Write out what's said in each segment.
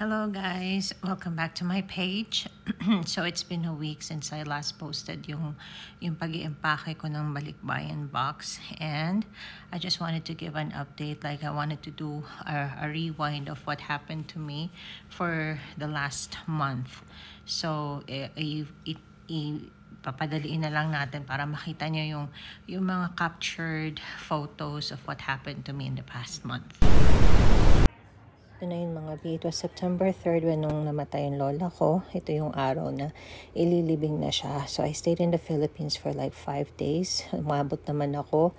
Hello guys, welcome back to my page. So it's been a week since I last posted yung pag-iimpake ko ng balikbayan box, and I just wanted to give an update. Like I wanted to do a rewind of what happened to me for the last month. So papadaliin na lang natin para makita nyo yung mga captured photos of what happened to me in the past month. Ito na yung mga video. September 3rd when nung namatay yung lola ko. Ito yung araw na ililibing na siya. So I stayed in the Philippines for like 5 days. Umabot naman ako.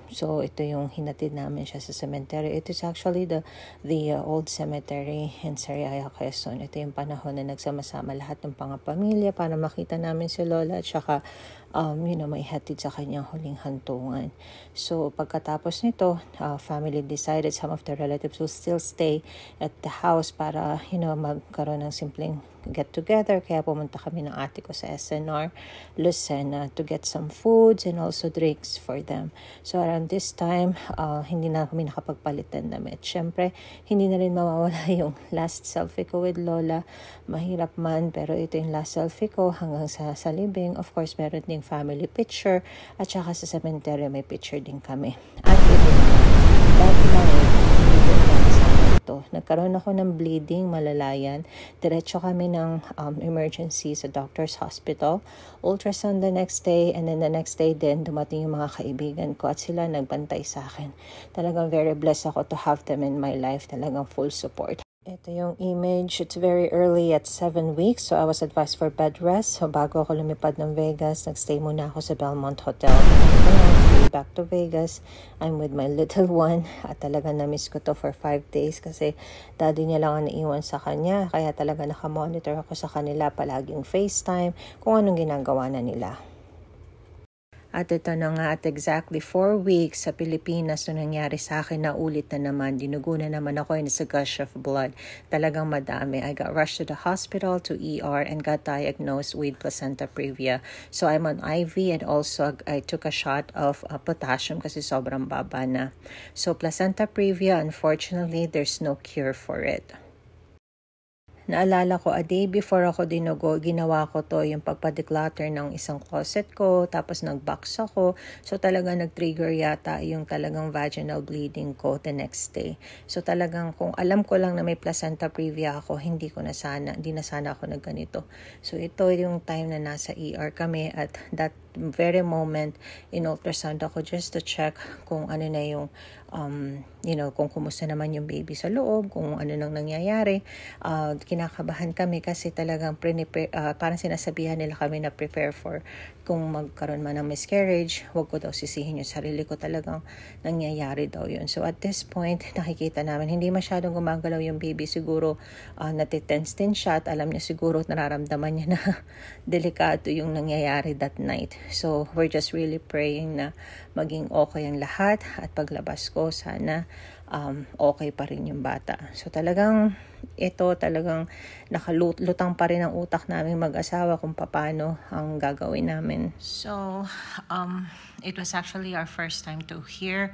So ito yung hinatid namin siya sa cemetery. It is actually the old cemetery in Sariaya, Quezon. Ito yung panahon na nagsama-sama lahat ng pamilya para makita namin si lola at saka may hatid sa kanyang huling hantungan. So pagkatapos nito, family decided some of the relatives will still stay at the house para magkaroon ng simpleng get together. Kaya pumunta kami ng ate ko sa SNR Lucena to get some foods and also drinks for them. So around this time, hindi na kami nakapagpalit ng damit. Syempre, hindi na rin mawawala yung last selfie ko with lola. Mahirap man, pero ito yung last selfie ko hanggang sa libing. Of course, meron ding family picture at saka sa cemetery may picture din kami. At ito that night, nagkaroon ako ng bleeding, malalayan. Diretso kami ng emergency sa doctor's hospital. Ultrasound the next day, and then the next day din, dumating yung mga kaibigan ko at sila nagbantay sa akin. Talagang very blessed ako to have them in my life. Talagang full support. Ito yung image. It's very early at 7 weeks, so I was advised for bed rest. So bago ako lumipad ng Vegas, nagstay muna ako sa Belmont Hotel. Back to Vegas, I'm with my little one. At talaga na-miss ko to for 5 days kasi daddy niya lang ang naiwan sa kanya. Kaya talaga nakamonitor ako sa kanila, palaging FaceTime, kung anong ginagawa na nila. At ito na nga, at exactly 4 weeks sa Pilipinas na nangyari sa akin, na ulit na naman. Dinugo na naman ako, and it's a gush of blood. Talagang madami. I got rushed to the hospital, to ER, and got diagnosed with placenta previa. So I'm on IV, and also I took a shot of potassium kasi sobrang baba na. So placenta previa, unfortunately, there's no cure for it. Naalala ko, a day before ako dinugo, ginawa ko to, yung pagpa-declutter ng isang closet ko, tapos nag-box ako. So talaga nag-trigger yata yung talagang vaginal bleeding ko the next day. So talagang kung alam ko lang na may placenta previa ako, hindi na sana ako nagganito. So ito yung time na nasa ER kami, at that very moment in ultrasound ako just to check kung ano na yung kung kumusta naman yung baby sa loob, kung ano nang nangyayari. Kinakabahan kami kasi talagang parang sinasabihan nila kami na prepare for kung magkaroon man ng miscarriage, huwag ko daw sisihin yung sarili ko, talagang nangyayari daw yun. So at this point, nakikita namin hindi masyadong gumagalaw yung baby. Siguro natitense din siya, at alam niya siguro, nararamdaman niya na delikado yung nangyayari that night. So we're just really praying na maging okay ang lahat, at paglabas ko sana okay pa rin yung bata. So talagang nakalutang pa rin ang utak namin mag-asawa kung paano ang gagawin namin. So it was actually our first time to hear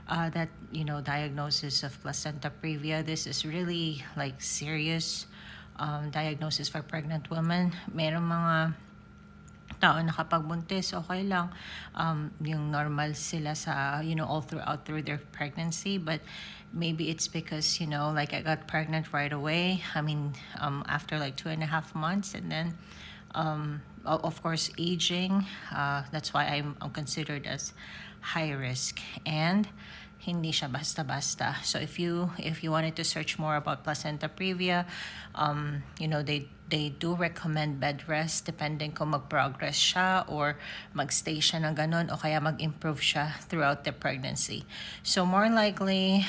that diagnosis of placenta previa. This is really like serious diagnosis for pregnant women. Merong mga tao na kapag buntis, okay lang, yung normal sila sa all through their pregnancy, but maybe it's because like I got pregnant right away. I mean after like 2.5 months, and then of course aging, that's why I'm considered as high risk, and hindi siya basta-basta. So if you wanted to search more about placenta previa, they do recommend bed rest depending kung mag-progress siya or mag-stay siya ng ganun, o kaya mag-improve siya throughout the pregnancy. So more likely,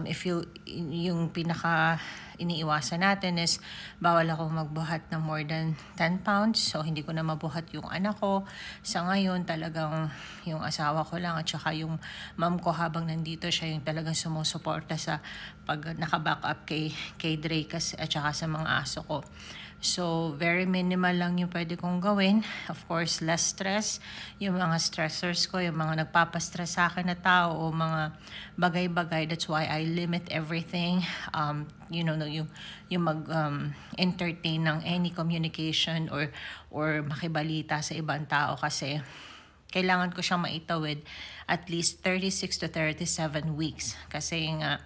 if yung pinaka iniiwasan natin is bawal ako magbuhat ng more than 10 pounds. So hindi ko na mabuhat yung anak ko. Sa ngayon talagang yung asawa ko lang at saka yung mom ko habang nandito, siya yung talagang sumusuporta sa pag naka-backup kay Drake at saka sa mga aso ko. So, very minimal lang yung pwede kong gawin. Of course, less stress. Yung mga stressors ko, yung mga nagpapastress sa akin na tao o mga bagay-bagay. That's why I limit everything. Yung mag-entertain ng any communication or makibalita sa ibang tao kasi kailangan ko siyang maitawid at least 36 to 37 weeks. Kasi nga,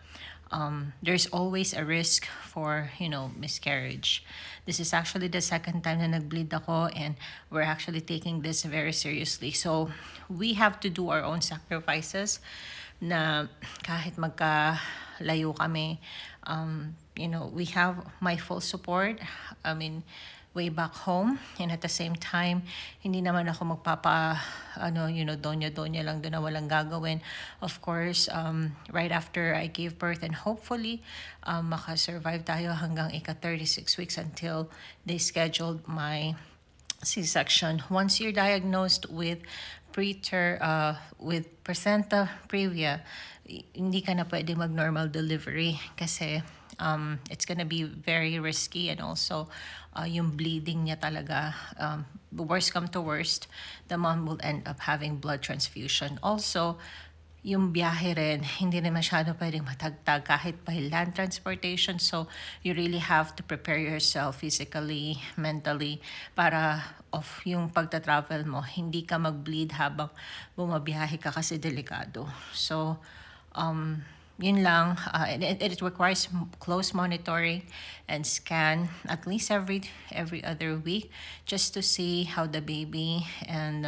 there's always a risk for, miscarriage. This is actually the second time na nag-bleed ako and we're actually taking this very seriously. So, we have to do our own sacrifices na kahit magkalayo kami, we have my full support. Way back home, and at the same time hindi naman ako donya lang doon na walang gagawin. Of course, right after I gave birth, and hopefully makasurvive tayo hanggang ika-36 weeks until they scheduled my C-section. Once you're diagnosed with placenta previa, hindi ka na pwede mag-normal delivery kasi it's gonna be very risky, and also yung bleeding niya talaga, worst come to worst, the mom will end up having blood transfusion. Also, yung biyahe rin, hindi na masyado pwedeng matagtag kahit by land transportation. So, you really have to prepare yourself physically, mentally, para yung pagta-travel mo, hindi ka mag-bleed habang bumabiyahe ka kasi delikado. So, yun lang. It requires close monitoring and scan at least every other week just to see how the baby and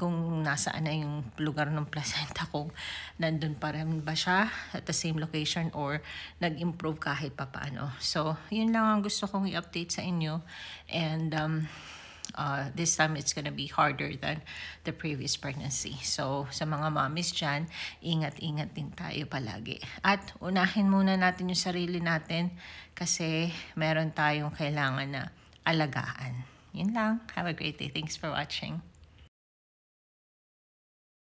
kung nasaan na yung lugar ng placenta, kung nandun pa rin ba siya at the same location or nag-improve kahit papaano. So, yun lang ang gusto kong i-update sa inyo, and this time it's gonna be harder than the previous pregnancy. So, sa mga mommies dyan, ingat-ingat din tayo palagi. At unahin muna natin yung sarili natin kasi meron tayong kailangan na alagaan. Yun lang. Have a great day. Thanks for watching.